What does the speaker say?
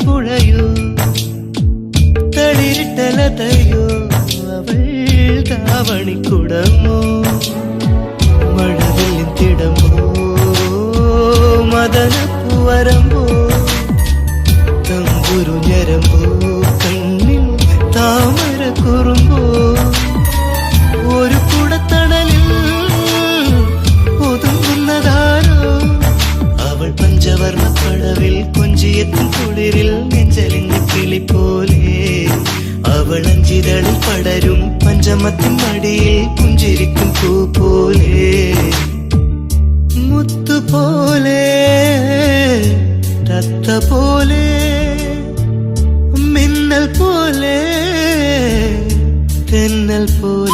പുഴയോ തളിരിട്ടലതയോ അവൾ താവണിക്കുടമോ മഴവില്ലിൻ തിടമ്പോ മദനപ്പൂവരമ്പോ തമ്പുരു ഞരമ്പോ കണ്ണിൽ താമര കുറുമ്പോ ഒരു കുടത്തണലിൽ ഒതുങ്ങുന്നതാരോ അവൾ പഞ്ചവർണ്ണ പടവിൽ കൊഞ്ചിയെത്തും കുളിരിൽ നെഞ്ചലിഞ്ഞ കിളി പോലെ അവൾ അഞ്ചിതളിൽ പടരും പഞ്ചമത്തിൻ മടിയിൽ പുഞ്ചിരിക്കും പൂ പോലെ മുത്തുപോലെ തത്ത പോലെ മിന്നൽ പോലെ തെന്നൽ പോലെ